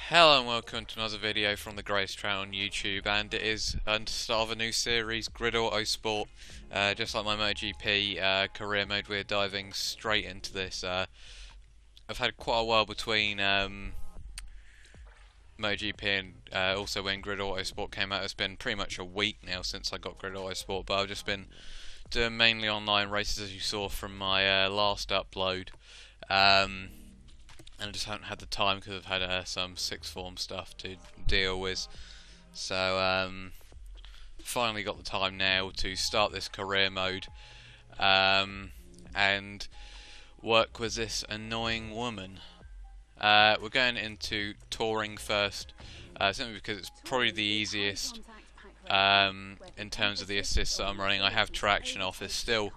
Hello and welcome to another video from the TheSavageTrout on YouTube, and it is the start of a new series, GRID Autosport. Just like my MotoGP career mode, we're diving straight into this. I've had quite a while between MotoGP and also when GRID Autosport came out. It's been pretty much a week now since I got GRID Autosport, but I've just been doing mainly online races, as you saw from my last upload. And I just haven't had the time because I've had some sixth form stuff to deal with. So finally got the time now to start this career mode and work with this annoying woman. We're going into touring first, simply because it's probably the easiest in terms of the assists that I'm running. I have traction off. It's still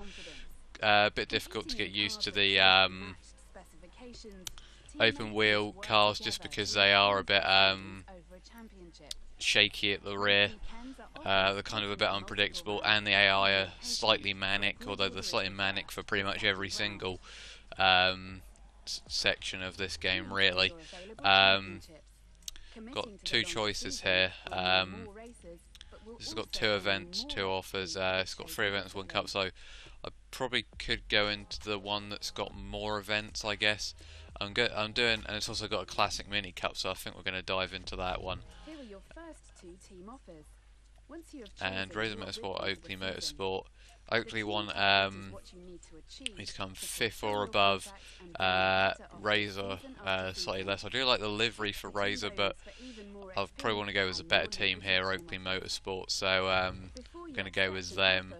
a bit difficult to get used to the open wheel cars, just because they are a bit shaky at the rear. They're kind of a bit unpredictable, and the AI are slightly manic, although they're slightly manic for pretty much every single section of this game, really. Got two choices here. This has got 2 events, 2 offers. It's got 3 events, 1 cup, so I probably could go into the one that's got more events, I guess. I'm doing, and it's also got a classic mini cup, so I think we're going to dive into that one. Here are your first 2 team offers. Once you have And Razor Motorsport, Oakley Motorsport. Oakley one needs to come 5th or above. Razor slightly less. I do like the livery for Razor, but I probably want to go with a better team here, Oakley Motorsport. So I'm going to go with them.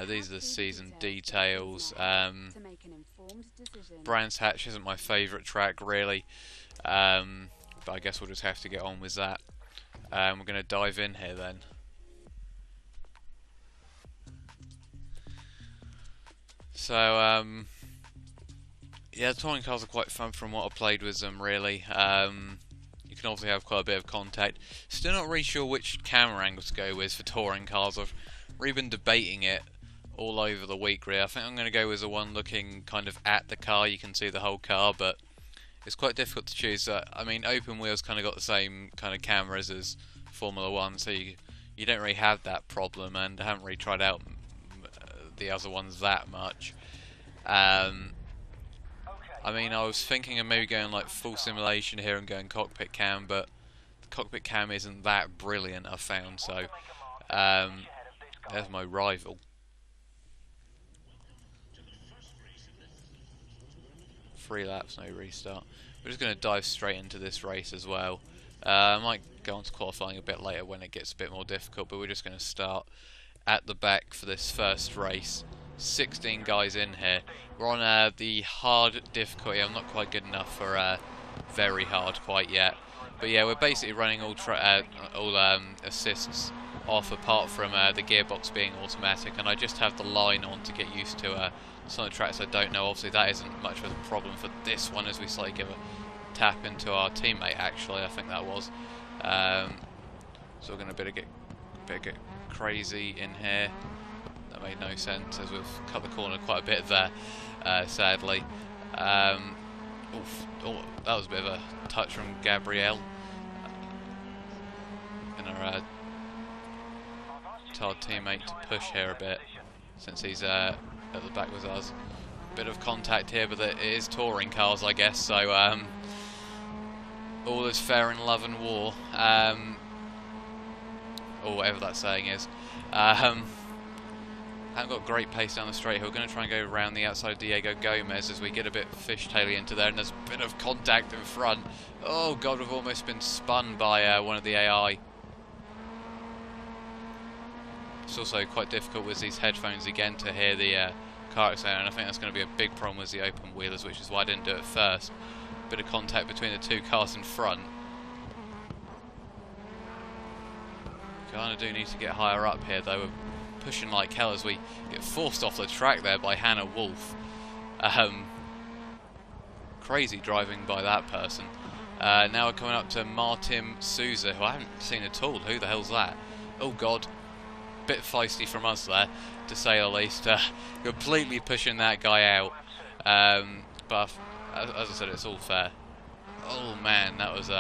These are the season details. Brands Hatch isn't my favourite track, really, but I guess we'll just have to get on with that. We're going to dive in here then. So yeah, the touring cars are quite fun from what I've played with them, really. You can obviously have quite a bit of contact. Still not really sure which camera angle to go with for touring cars. I've really been debating it all over the week, really. I think I'm going to go with the one looking kind of at the car. You can see the whole car, but it's quite difficult to choose. I mean, open wheels kind of got the same kind of cameras as Formula 1, so you don't really have that problem, and I haven't really tried out the other ones that much. I mean, I was thinking of maybe going like full simulation here and going cockpit cam, but the cockpit cam isn't that brilliant, I've found. So there's my rival. 3 laps, no restart. We're just going to dive straight into this race as well. I might go on to qualifying a bit later when it gets a bit more difficult, but we're just going to start at the back for this first race. 16 guys in here. We're on the hard difficulty. I'm not quite good enough for very hard quite yet. But yeah, we're basically running all assists off, apart from the gearbox being automatic, and I just have the line on to get used to some of the tracks I don't know. Obviously that isn't much of a problem for this one, as we slightly give a tap into our teammate, actually, I think that was. So we're going to get crazy in here. That made no sense, as we've cut the corner quite a bit there, sadly. Oof, oh, that was a bit of a touch from Gabriel. Gonna tell our teammate to push here a bit, since he's at the back with us. Bit of contact here, but it is touring cars, I guess, so all is fair in love and war, or whatever that saying is. Haven't got great pace down the straight hill. Going to try and go around the outside of Diego Gomez as we get a bit fishtailing into there, and there's a bit of contact in front. Oh god, we've almost been spun by one of the AI. It's also quite difficult with these headphones again to hear the car sound, and I think that's going to be a big problem with the open wheelers, which is why I didn't do it first. Bit of contact between the 2 cars in front. Kind of do need to get higher up here, though. We're pushing like hell as we get forced off the track there by Hannah Wolf. Crazy driving by that person. Now we're coming up to Martin Souza, who I haven't seen at all. Who the hell's that? Oh god. Bit feisty from us there, to say the least. Completely pushing that guy out. But as I said, it's all fair. Oh man, that was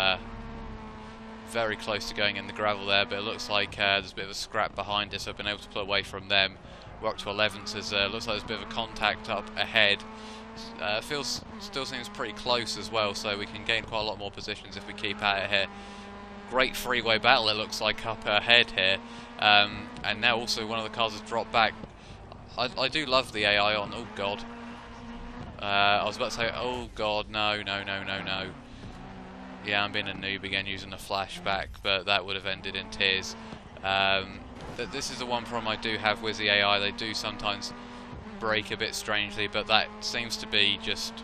very close to going in the gravel there, but it looks like there's a bit of a scrap behind us, so I've been able to pull away from them. We're up to 11th, as looks like there's a bit of a contact up ahead. Still seems pretty close as well, so we can gain quite a lot more positions if we keep at it here. Great freeway battle it looks like up ahead here, and now also one of the cars has dropped back. I do love the AI on, oh god. I was about to say, oh god, no. Yeah, I'm being a noob again using the flashback, but that would have ended in tears. This is the one problem I do have with the AI. They do sometimes break a bit strangely, but that seems to be just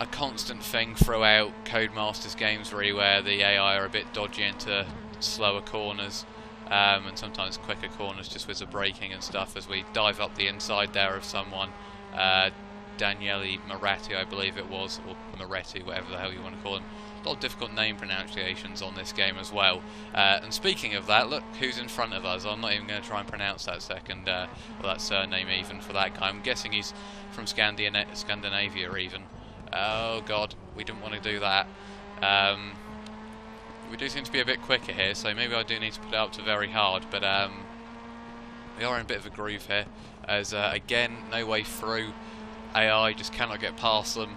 a constant thing throughout Codemasters games, really, where the AI are a bit dodgy into slower corners, and sometimes quicker corners just with the braking and stuff, as we dive up the inside there of someone. Daniele Moretti, I believe it was, or Moretti, whatever the hell you want to call him. A lot of difficult name pronunciations on this game as well. And speaking of that, look who's in front of us. I'm not even going to try and pronounce that that surname even for that guy. I'm guessing he's from Scandinavia even. Oh god, we didn't want to do that. We do seem to be a bit quicker here, so maybe I do need to put it up to very hard, but we are in a bit of a groove here, as again, no way through. AI just cannot get past them.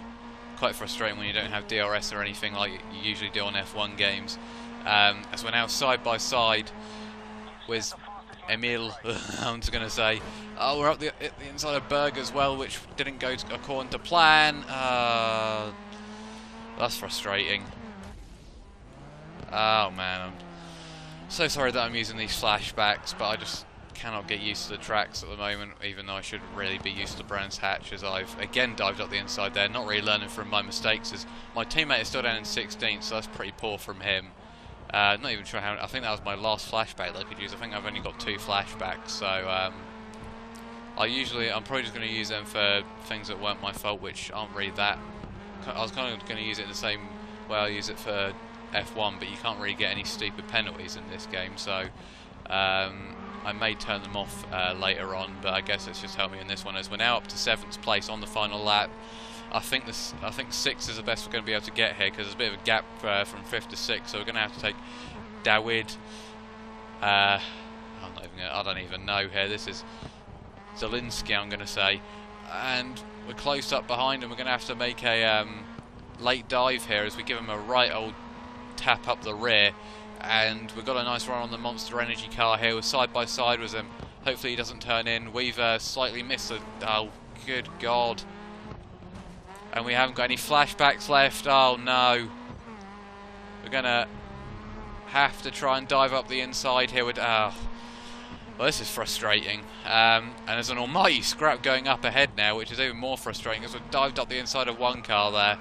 Quite frustrating when you don't have DRS or anything like you usually do on F1 games. As we're now side by side with Emil, I'm just going to say, oh, we're up the inside of Berg as well, which didn't go according to plan. That's frustrating. Oh man, I'm so sorry that I'm using these flashbacks, but I just cannot get used to the tracks at the moment, even though I should really be used to Brands Hatch, as I've again dived up the inside there, not really learning from my mistakes, as my teammate is still down in 16th, so that's pretty poor from him. Not even sure how, I think that was my last flashback that I could use. I think I've only got 2 flashbacks, so I'm probably just going to use them for things that weren't my fault, which aren't really that. I was kind of going to use it the same way I use it for F1, but you can't really get any stupid penalties in this game, so I may turn them off later on, but I guess it's just helped me in this one, as we're now up to 7th place on the final lap. I think 6th is the best we're going to be able to get here, because there's a bit of a gap from 5th to 6th, so we're going to have to take Dawid. I don't even know here. This is Zielinski, I'm going to say, and we're close up behind him. We're going to have to make a late dive here, as we give him a right old tap up the rear. And we've got a nice run on the Monster Energy car here. We're side by side with him. Hopefully he doesn't turn in. We've slightly missed it. Oh, good God. And we haven't got any flashbacks left. Oh, no. We're going to have to try and dive up the inside here. Well, this is frustrating. And there's an almighty scrap going up ahead now, which is even more frustrating, because we've dived up the inside of one car there.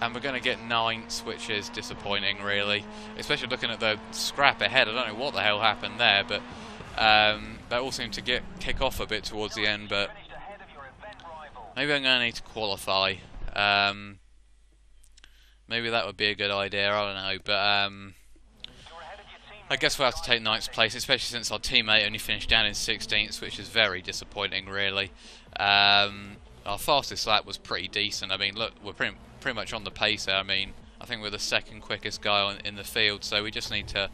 And we're going to get 9th, which is disappointing, really. Especially looking at the scrap ahead. I don't know what the hell happened there, but that all seemed to kick off a bit towards the end. But maybe I'm going to need to qualify. Maybe that would be a good idea. I don't know, but I guess we'll have to take 9th place, especially since our teammate only finished down in 16th, which is very disappointing, really. Our fastest lap was pretty decent. I mean, look, we're pretty much on the pace there. I mean, I think we're the 2nd quickest guy in the field, so we just need to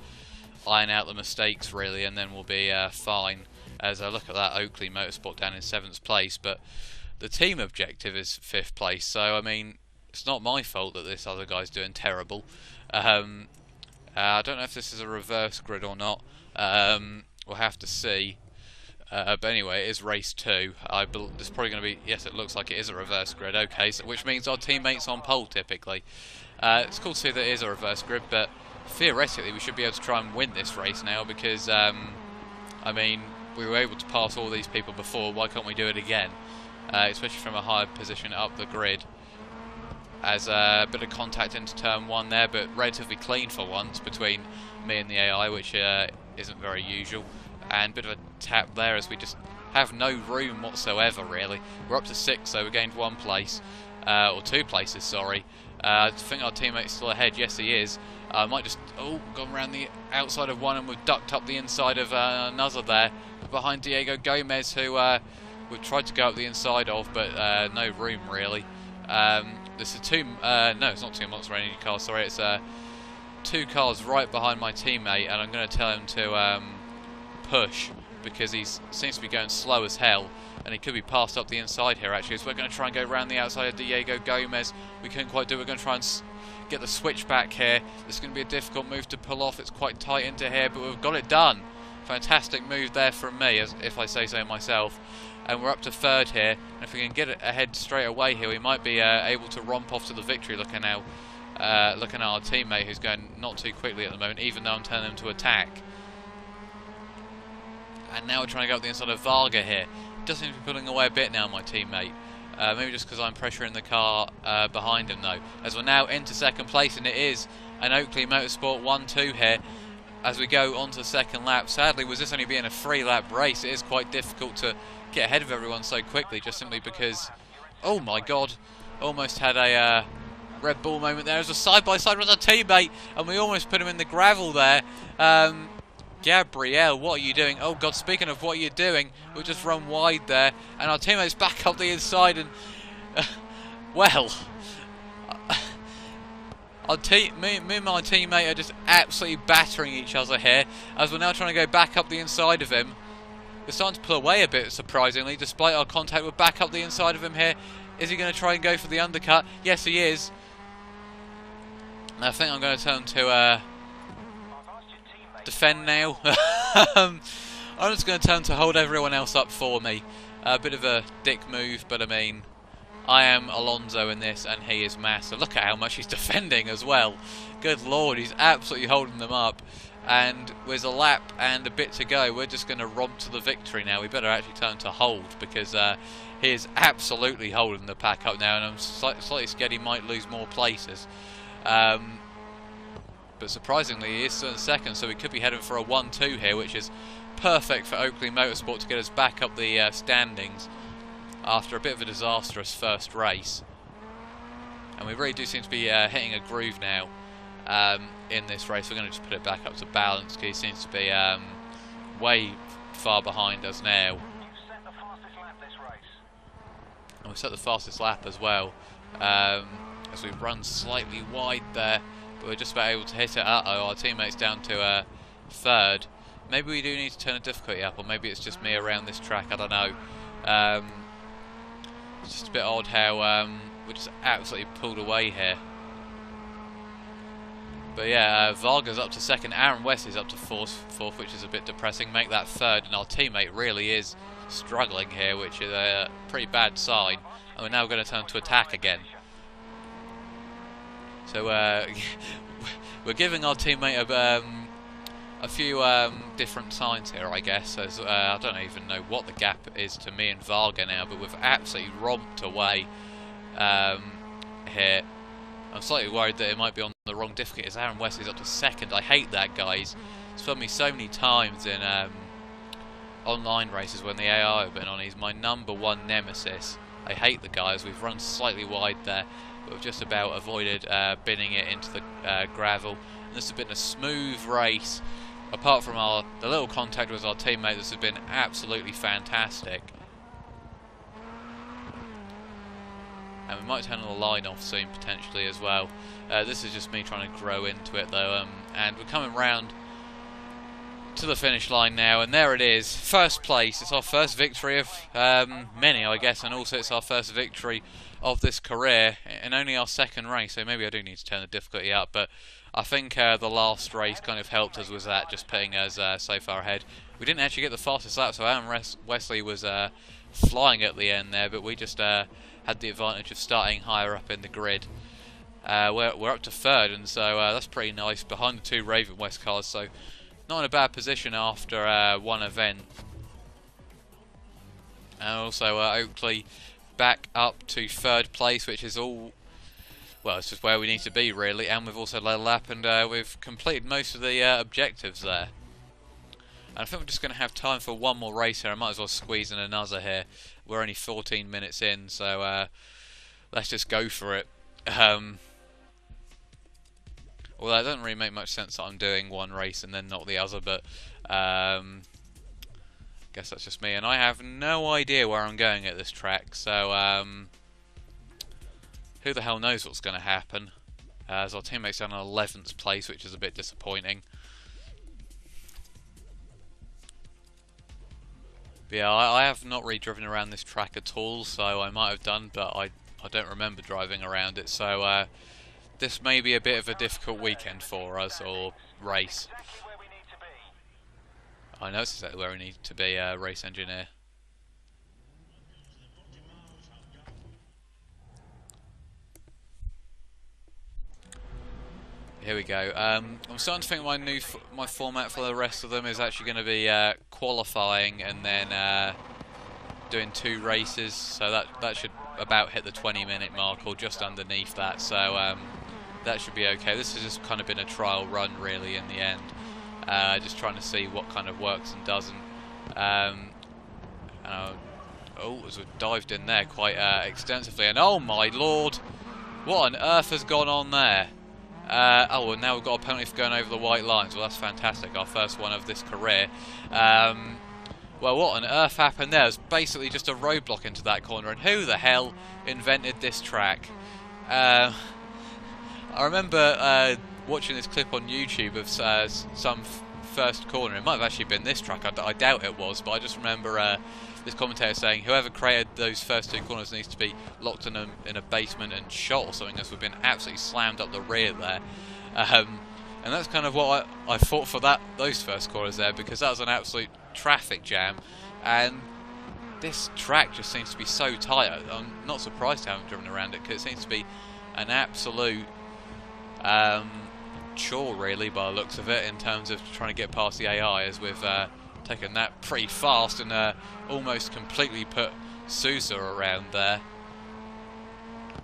iron out the mistakes, really, and then we'll be fine. As I look at that, Oakley Motorsport down in 7th place, but the team objective is 5th place, so I mean, it's not my fault that this other guy's doing terrible. I don't know if this is a reverse grid or not. We'll have to see. But anyway, it is race 2. There's probably going to be... Yes, it looks like it is a reverse grid. Okay, so which means our teammates on pole, typically. It's cool to see that it is a reverse grid, but theoretically we should be able to try and win this race now, because, I mean, we were able to pass all these people before. Why can't we do it again? Especially from a higher position up the grid. As a bit of contact into turn 1 there, but relatively clean for once between me and the AI, which isn't very usual. And a bit of a tap there, as we just have no room whatsoever, really. We're up to 6, so we gained 1 place. Or 2 places, sorry. I think our teammate's still ahead. Yes, he is. Might just... Oh, gone around the outside of one, and we've ducked up the inside of another there. Behind Diego Gomez, who we've tried to go up the inside of, but no room, really. This is two. No, it's not two Monster Energy cars. Sorry, it's two cars right behind my teammate, and I'm going to tell him to push because he seems to be going slow as hell, and he could be passed up the inside here. Actually, so we're going to try and go around the outside of Diego Gomez. We couldn't quite do it. We're going to try and get the switch back here. This is going to be a difficult move to pull off. It's quite tight into here, but we've got it done. Fantastic move there from me, as if I say so myself. And we're up to third here, and if we can get it ahead straight away here, we might be able to romp off to the victory. Looking at our teammate, who's going not too quickly at the moment, even though I'm telling him to attack. And now we're trying to go up the inside of Varga here. Does seem to be pulling away a bit now, my teammate. Maybe just because I'm pressuring the car behind him, though. As we're now into second place, and it is an Oakley Motorsport 1-2 here. As we go on to the second lap. Sadly, with this only being a 3-lap race, it is quite difficult to get ahead of everyone so quickly, just simply because, oh my god, almost had a Red Bull moment there. As a side-by-side with our teammate, and we almost put him in the gravel there. Gabrielle, what are you doing? Oh god, speaking of what you're doing, we'll just run wide there, and our teammate's back up the inside, and well, me and my teammate are just absolutely battering each other here, as we're now trying to go back up the inside of him. We're starting to pull away a bit, surprisingly, despite our contact. We're back up the inside of him here. Is he going to try and go for the undercut? Yes, he is. And I think I'm going to tell him to defend now. I'm just going to tell him to hold everyone else up for me. A bit of a dick move, but I mean, I am Alonso in this, and he is Massa. Look at how much he's defending as well. Good lord, he's absolutely holding them up. And with a lap and a bit to go, we're just going to romp to the victory now. We better actually tell him to hold, because he is absolutely holding the pack up now, and I'm slightly scared he might lose more places. But surprisingly, he is still in second, so we could be heading for a 1-2 here, which is perfect for Oakley Motorsport to get us back up the standings after a bit of a disastrous first race. And we really do seem to be hitting a groove now in this race. We're going to just put it back up to balance, because he seems to be way far behind us now. And we've set the fastest lap as well, as we run slightly wide there, but we're just about able to hit it. Uh-oh, our teammate's down to third. Maybe we do need to turn the difficulty up, or maybe it's just me around this track, I don't know. It's just a bit odd how we're just absolutely pulled away here. But yeah, Varga's up to second, Aaron Wesley's up to fourth, which is a bit depressing. Make that third, and our teammate really is struggling here, which is a pretty bad sign. And we're now going to turn to attack again. So we're giving our teammate a few different signs here, I guess. As I don't even know what the gap is to me and Varga now, but we've absolutely romped away here. I'm slightly worried that it might be on the wrong difficulty, as Aaron Wesley's up to second. I hate that, guys. It's done me so many times in online races when the AI have been on. He's my #1 nemesis. I hate the guy, as we've run slightly wide there, but we've just about avoided binning it into the gravel. And this has been a smooth race. Apart from the little contact with our teammate, this has been absolutely fantastic. And we might turn the line off soon, potentially, as well. This is just me trying to grow into it, though. And we're coming round to the finish line now, and there it is. First place. It's our first victory of many, I guess, and also it's our first victory of this career, and only our second race, so maybe I do need to turn the difficulty up, but I think the last race kind of helped us with that, just putting us so far ahead. We didn't actually get the fastest lap, so Aaron Wesley was flying at the end there, but we just had the advantage of starting higher up in the grid. We're up to third, and so that's pretty nice, behind the two Raven West cars, so not in a bad position after one event. And also Oakley back up to third place, which is all, well, it's just where we need to be, really. And we've also led a lap, and we've completed most of the objectives there. And I think we're just going to have time for one more race here. I might as well squeeze in another here. We're only 14 minutes in, so let's just go for it. Well, that doesn't really make much sense that I'm doing one race and then not the other, but guess that's just me. And I have no idea where I'm going at this track, so who the hell knows what's going to happen, as our teammate's down in 11th place, which is a bit disappointing. But yeah, I have not really driven around this track at all, so I might have done, but I don't remember driving around it, so this may be a bit of a difficult weekend for us, or race. I know it's exactly where we need to be, race engineer. Here we go. I'm starting to think my format for the rest of them is actually going to be qualifying and then doing 2 races. So that should about hit the 20-minute mark or just underneath that. So that should be okay. This has just kind of been a trial run, really, in the end. Just trying to see what kind of works and doesn't. Oh, as we've dived in there quite extensively, and oh my lord, what on earth has gone on there? Oh, well, now we've got a penalty for going over the white lines. Well, that's fantastic. Our first one of this career. Well, what on earth happened there? It was basically just a roadblock into that corner. And who the hell invented this track? I remember watching this clip on YouTube of some first corner. It might have actually been this track. I doubt it was, but I just remember this commentator saying whoever created those first 2 corners needs to be locked in a basement and shot or something, as we've been absolutely slammed up the rear there. And that's kind of what I thought for those first corners there, because that was an absolute traffic jam. And this track just seems to be so tight. I'm not surprised I haven't driven around it, because it seems to be an absolute chore, really, by the looks of it, in terms of trying to get past the AI, as we've taken that pretty fast and almost completely put Sousa around there.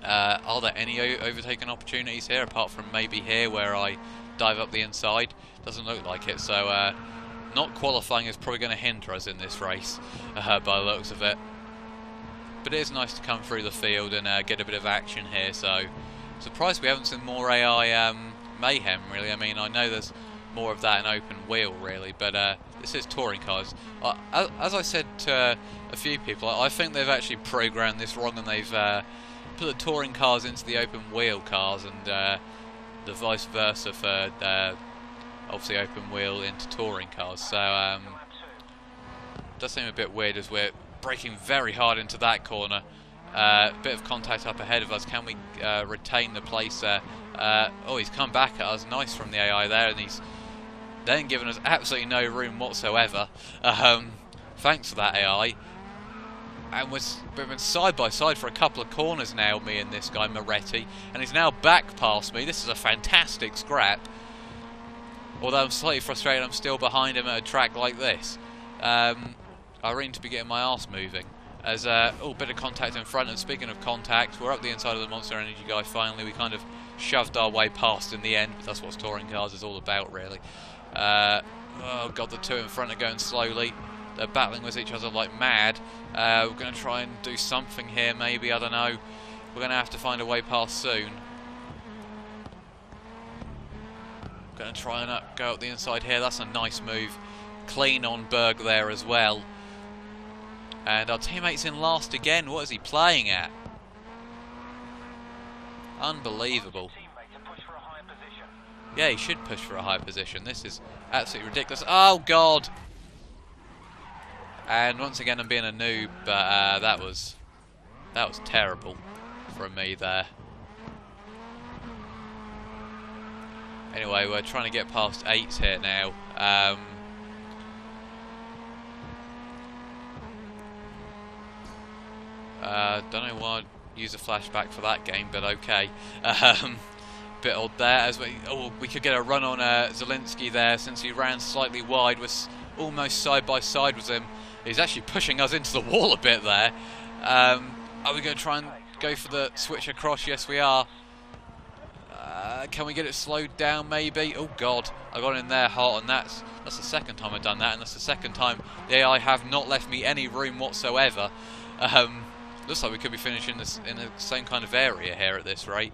Are there any overtaking opportunities here, apart from maybe here where I dive up the inside? Doesn't look like it, so not qualifying is probably going to hinder us in this race, by the looks of it. But it is nice to come through the field and get a bit of action here, so surprised we haven't seen more AI mayhem, really. I mean, I know there's more of that in open wheel, really, but this is touring cars. As I said to a few people, I think they've actually programmed this wrong, and they've put the touring cars into the open wheel cars, and the vice versa for obviously open wheel into touring cars. So it does seem a bit weird as we're braking very hard into that corner. Bit of contact up ahead of us. Can we retain the place there? Oh, he's come back at us. Nice from the AI there, and he's then given us absolutely no room whatsoever. Thanks for that AI. And we've been side by side for a couple of corners now, me and this guy Moretti, and he's now back past me. This is a fantastic scrap. Although I'm slightly frustrated, I'm still behind him at a track like this. I really need to be getting my arse moving. As oh, bit of contact in front, and speaking of contact, we're up the inside of the Monster Energy guy finally. We kind of shoved our way past in the end, but that's what touring cars is all about, really. Oh god, the 2 in front are going slowly. They're battling with each other like mad. We're going to try and do something here, maybe, I don't know. We're going to have to find a way past soon. Going to try and go up the inside here. That's a nice move. Clean on Berg there as well. And our teammate's in last again. What is he playing at? Unbelievable. Yeah, he should push for a high position. This is absolutely ridiculous. Oh, God! And once again, I'm being a noob, but that was terrible from me there. Anyway, we're trying to get past 8s here now. Don't know why I'd use a flashback for that game, but okay. Bit odd there, as we could get a run on Zielinski there, since he ran slightly wide, was almost side by side with him. He's actually pushing us into the wall a bit there. Are we going to try and go for the switch across? Yes, we are. Can we get it slowed down, maybe? Oh god, I got in there hot, and that's the second time I've done that, and that's the second time the AI have not left me any room whatsoever. Looks like we could be finishing this in the same kind of area here at this rate,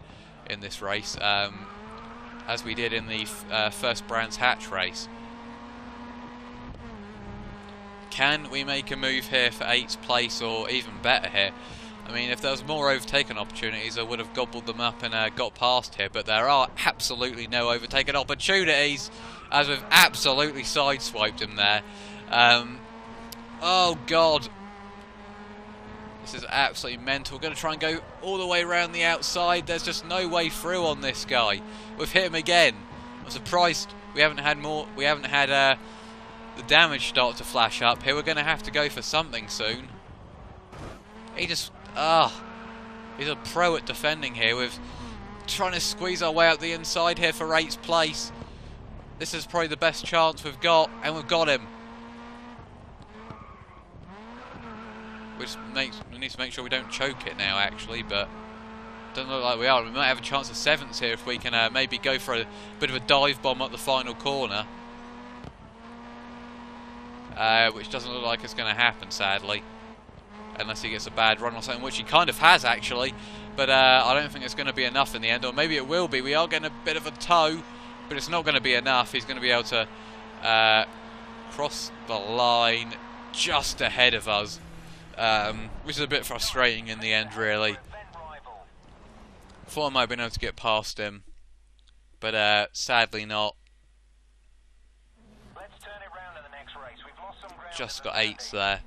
in this race, as we did in the first Brands Hatch race. Can we make a move here for 8th place, or even better here? I mean, if there was more overtaken opportunities, I would have gobbled them up and got past here. But there are absolutely no overtaken opportunities, as we've absolutely sideswiped him there. Oh, God. This is absolutely mental. We're going to try and go all the way around the outside. There's just no way through on this guy. We've hit him again. I'm surprised we haven't had more. We haven't had the damage start to flash up here. We're going to have to go for something soon. He just... he's a pro at defending here. We're trying to squeeze our way out the inside here for 8th place. This is probably the best chance we've got, and we've got him. We need to make sure we don't choke it now, actually, but doesn't look like we are. We might have a chance of 7th here if we can maybe go for a bit of a dive bomb at the final corner. Which doesn't look like it's going to happen, sadly. Unless he gets a bad run or something, which he kind of has, actually. But I don't think it's going to be enough in the end, or maybe it will be. We are getting a bit of a tow, but it's not going to be enough. He's going to be able to cross the line just ahead of us. Which is a bit frustrating in the end, really. Thought I might have been able to get past him, but sadly not. Just got 8s there.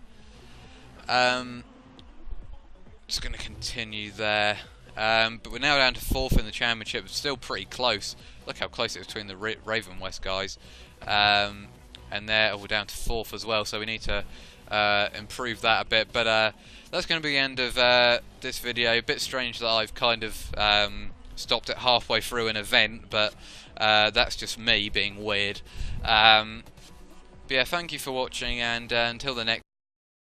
Just going to continue there. But we're now down to 4th in the championship. It's still pretty close. Look how close it is between the Raven West guys. And we're down to 4th as well, so we need to improve that a bit. But that's going to be the end of this video. A bit strange that I've kind of stopped it halfway through an event, but that's just me being weird. But yeah, thank you for watching, and until the next